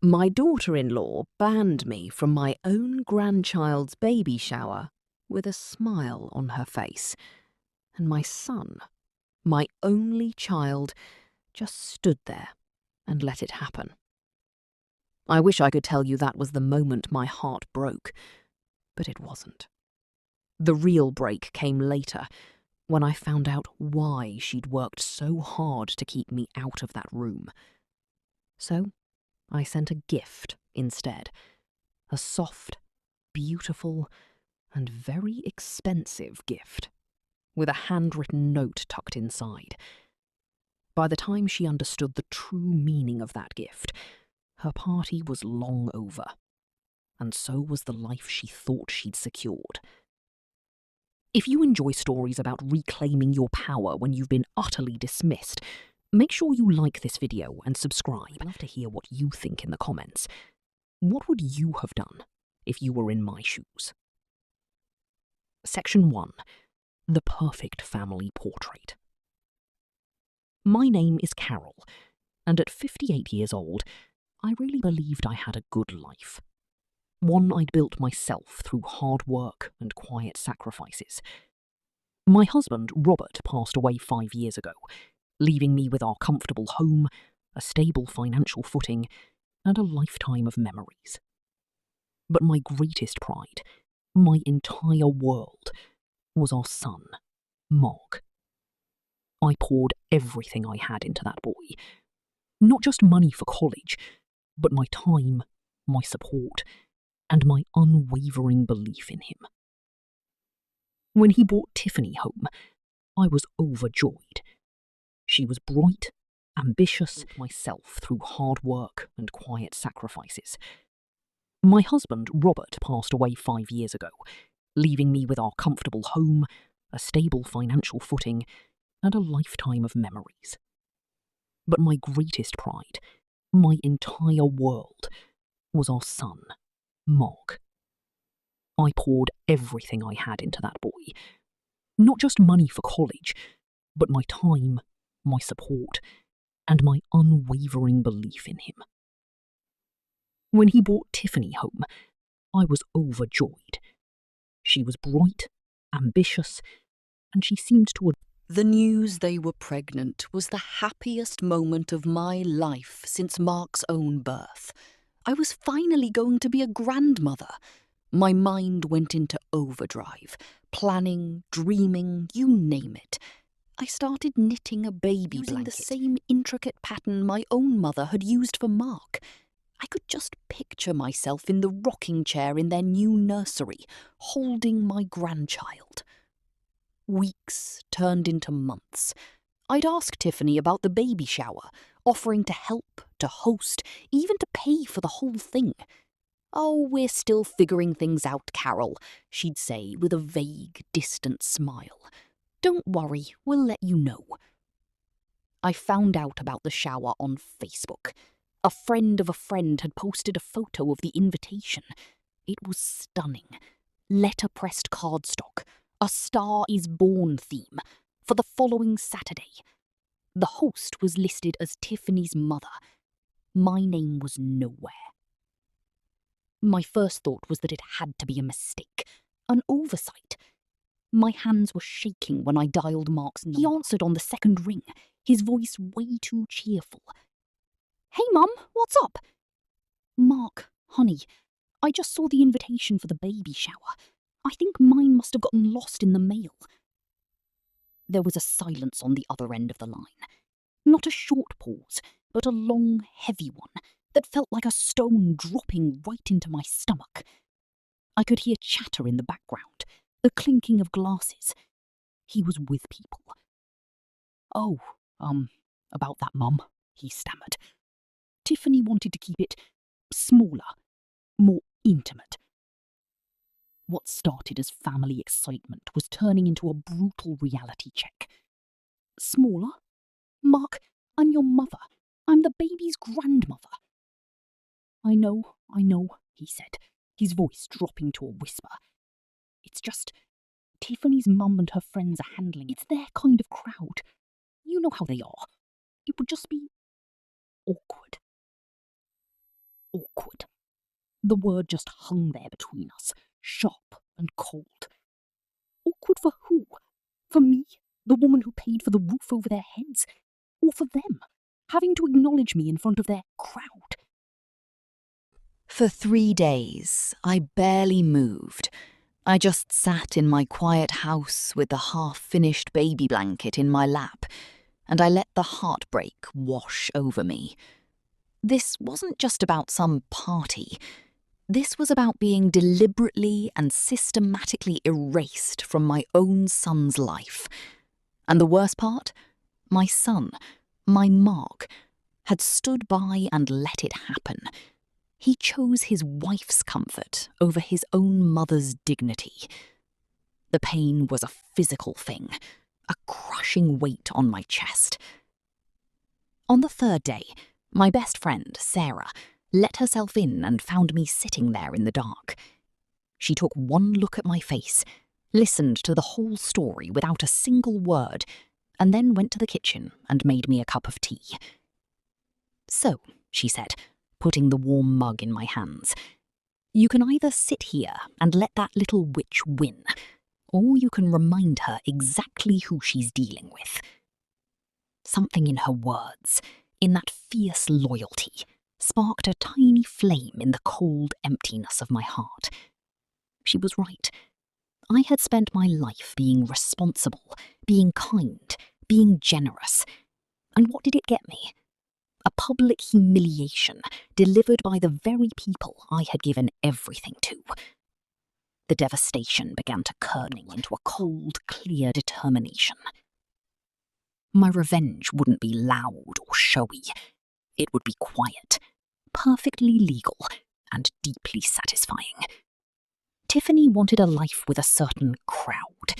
My daughter-in-law banned me from my own grandchild's baby shower with a smile on her face, and my son, my only child, just stood there and let it happen. I wish I could tell you that was the moment my heart broke, but it wasn't. The real break came later, when I found out why she'd worked so hard to keep me out of that room. So I sent a gift instead. A soft, beautiful, and very expensive gift, with a handwritten note tucked inside. By the time she understood the true meaning of that gift, her party was long over, and so was the life she thought she'd secured. If you enjoy stories about reclaiming your power when you've been utterly dismissed, make sure you like this video and subscribe. I'd love to hear what you think in the comments. What would you have done if you were in my shoes? Section 1. The Perfect Family Portrait. My name is Carol, and at 58 years old, I really believed I had a good life. One I'd built myself through hard work and quiet sacrifices. My husband, Robert, passed away 5 years ago, leaving me with our comfortable home, a stable financial footing, and a lifetime of memories. But my greatest pride, my entire world, was our son, Mark. I poured everything I had into that boy. Not just money for college, but my time, my support, and my unwavering belief in him. When he brought Tiffany home, I was overjoyed. She was bright, ambitious, myself through hard work and quiet sacrifices. My husband, Robert, passed away 5 years ago, leaving me with our comfortable home, a stable financial footing, and a lifetime of memories. But my greatest pride, my entire world, was our son, Mark. I poured everything I had into that boy. Not just money for college, but my time, my support, and my unwavering belief in him. When he brought Tiffany home, I was overjoyed. She was bright, ambitious, and she seemed to... The news they were pregnant was the happiest moment of my life since Mark's own birth. I was finally going to be a grandmother. My mind went into overdrive, planning, dreaming, you name it. I started knitting a baby blanket, using the same intricate pattern my own mother had used for Mark. I could just picture myself in the rocking chair in their new nursery, holding my grandchild. Weeks turned into months. I'd ask Tiffany about the baby shower, offering to help, to host, even to pay for the whole thing. "Oh, we're still figuring things out, Carol," she'd say with a vague, distant smile. "Don't worry, we'll let you know." I found out about the shower on Facebook. A friend of a friend had posted a photo of the invitation. It was stunning. Letterpressed cardstock, a Star is Born theme, for the following Saturday. The host was listed as Tiffany's mother. My name was nowhere. My first thought was that it had to be a mistake, an oversight. My hands were shaking when I dialed Mark's number. He answered on the second ring, his voice way too cheerful. "Hey, Mum, what's up?" "Mark, honey, I just saw the invitation for the baby shower. I think mine must have gotten lost in the mail." There was a silence on the other end of the line. Not a short pause, but a long, heavy one that felt like a stone dropping right into my stomach. I could hear chatter in the background, the clinking of glasses. He was with people. "Oh, about that, Mum," he stammered. "Tiffany wanted to keep it smaller, more intimate." What started as family excitement was turning into a brutal reality check. "Smaller? Mark, I'm your mother. I'm the baby's grandmother." I know, he said, his voice dropping to a whisper. "It's just, Tiffany's mum and her friends are handling it. It's their kind of crowd. You know how they are. It would just be awkward." awkward. The word just hung there between us, sharp and cold. Awkward for who? For me, the woman who paid for the roof over their heads? Or for them, having to acknowledge me in front of their crowd? For 3 days, I barely moved. I just sat in my quiet house with the half-finished baby blanket in my lap, and I let the heartbreak wash over me. This wasn't just about some party. This was about being deliberately and systematically erased from my own son's life. And the worst part? My son, my Mark, had stood by and let it happen. He chose his wife's comfort over his own mother's dignity. The pain was a physical thing, a crushing weight on my chest. On the 3rd day, my best friend, Sarah, let herself in and found me sitting there in the dark. She took one look at my face, listened to the whole story without a single word, and then went to the kitchen and made me a cup of tea. "So," she said, putting the warm mug in my hands, "you can either sit here and let that little witch win, or you can remind her exactly who she's dealing with." Something in her words, in that fierce loyalty, sparked a tiny flame in the cold emptiness of my heart. She was right. I had spent my life being responsible, being kind, being generous. And what did it get me? A public humiliation delivered by the very people I had given everything to. The devastation began to curdle into a cold, clear determination. My revenge wouldn't be loud or showy. It would be quiet, perfectly legal, and deeply satisfying. Tiffany wanted a life with a certain crowd.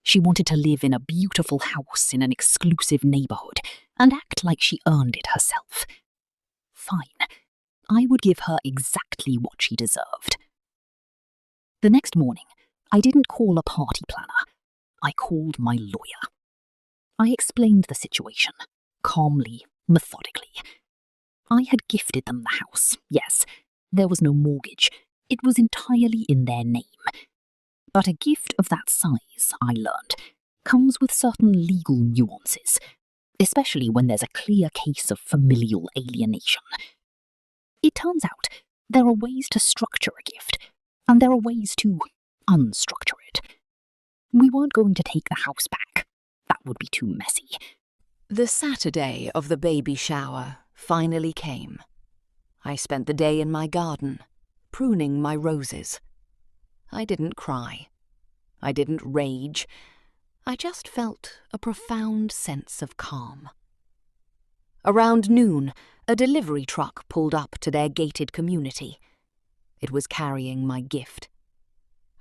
She wanted to live in a beautiful house in an exclusive neighborhood and act like she earned it herself. Fine. I would give her exactly what she deserved. The next morning, I didn't call a party planner. I called my lawyer. I explained the situation, calmly, methodically. I had gifted them the house, yes. There was no mortgage. It was entirely in their name. But a gift of that size, I learned, comes with certain legal nuances, especially when there's a clear case of familial alienation. It turns out there are ways to structure a gift, and there are ways to unstructure it. We weren't going to take the house back. That would be too messy. The Saturday of the baby shower finally came. I spent the day in my garden, pruning my roses. I didn't cry. I didn't rage. I just felt a profound sense of calm. Around noon, a delivery truck pulled up to their gated community. It was carrying my gift.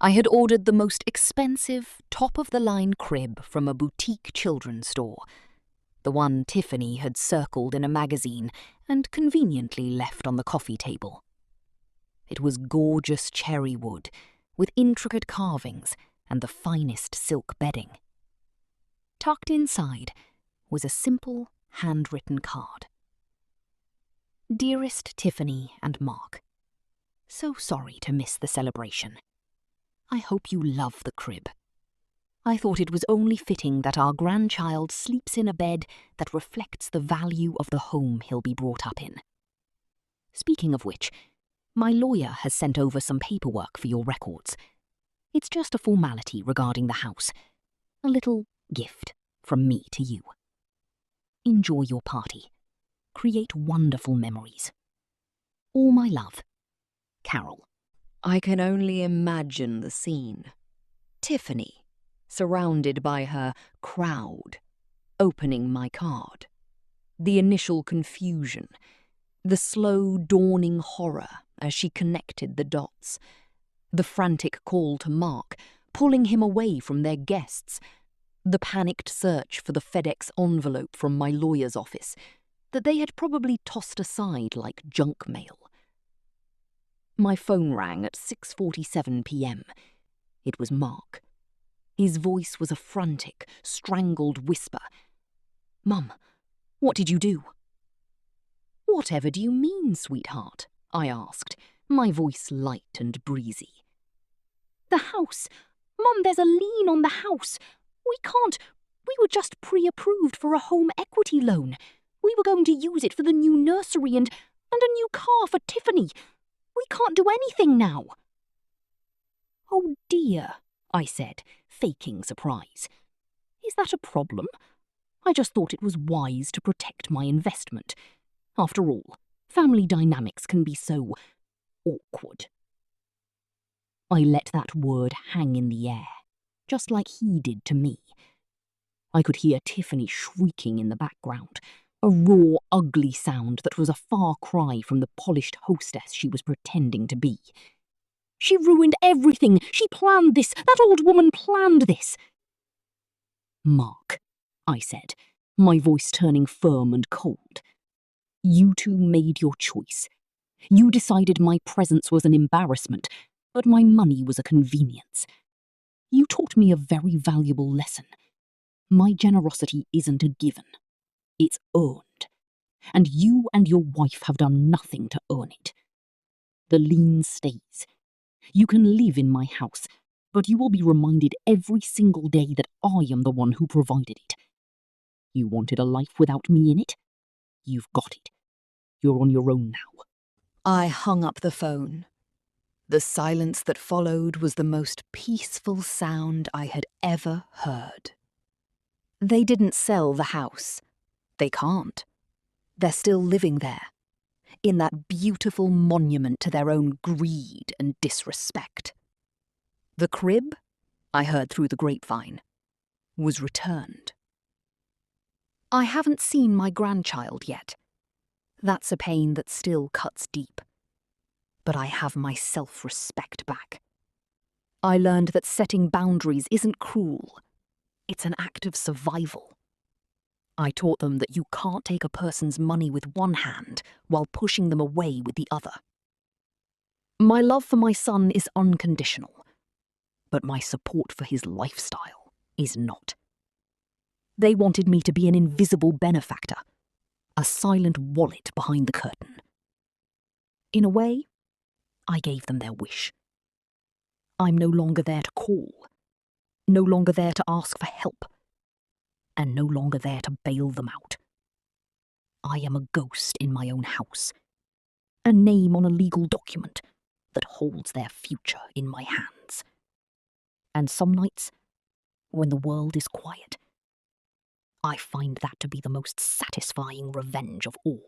I had ordered the most expensive, top-of-the-line crib from a boutique children's store, the one Tiffany had circled in a magazine and conveniently left on the coffee table. It was gorgeous cherry wood, with intricate carvings and the finest silk bedding. Tucked inside was a simple, handwritten card. "Dearest Tiffany and Mark, so sorry to miss the celebration. I hope you love the crib. I thought it was only fitting that our grandchild sleeps in a bed that reflects the value of the home he'll be brought up in. Speaking of which, my lawyer has sent over some paperwork for your records. It's just a formality regarding the house. A little gift from me to you. Enjoy your party. Create wonderful memories. All my love, Carol." I can only imagine the scene. Tiffany, surrounded by her crowd, opening my card. The initial confusion, the slow dawning horror as she connected the dots, the frantic call to Mark, pulling him away from their guests, the panicked search for the FedEx envelope from my lawyer's office that they had probably tossed aside like junk mail. My phone rang at 6:47 p.m. It was Mark. His voice was a frantic, strangled whisper. "Mum, what did you do?" "Whatever do you mean, sweetheart?" I asked, my voice light and breezy. The house! Mum, there's a lien on the house! We can't! We were just pre-approved for a home equity loan. We were going to use it for the new nursery and a new car for Tiffany. We can't do anything now. Oh dear, I said, faking surprise. Is that a problem? I just thought it was wise to protect my investment. After all, family dynamics can be so awkward. I let that word hang in the air, just like he did to me. I could hear Tiffany shrieking in the background, a raw, ugly sound that was a far cry from the polished hostess she was pretending to be. She ruined everything. She planned this. That old woman planned this. Mark, I said, my voice turning firm and cold. You two made your choice. You decided my presence was an embarrassment, but my money was a convenience. You taught me a very valuable lesson. My generosity isn't a given. It's earned. And you and your wife have done nothing to earn it. The lien stays. You can live in my house, but you will be reminded every single day that I am the one who provided it. You wanted a life without me in it? You've got it. You're on your own now. I hung up the phone. The silence that followed was the most peaceful sound I had ever heard. They didn't sell the house. They can't. They're still living there, in that beautiful monument to their own greed and disrespect. The crib, I heard through the grapevine, was returned. I haven't seen my grandchild yet. That's a pain that still cuts deep. But I have my self-respect back. I learned that setting boundaries isn't cruel. It's an act of survival. I taught them that you can't take a person's money with one hand while pushing them away with the other. My love for my son is unconditional, but my support for his lifestyle is not. They wanted me to be an invisible benefactor, a silent wallet behind the curtain. In a way, I gave them their wish. I'm no longer there to call, no longer there to ask for help, and no longer there to bail them out. I am a ghost in my own house, a name on a legal document that holds their future in my hands. And some nights, when the world is quiet, I find that to be the most satisfying revenge of all.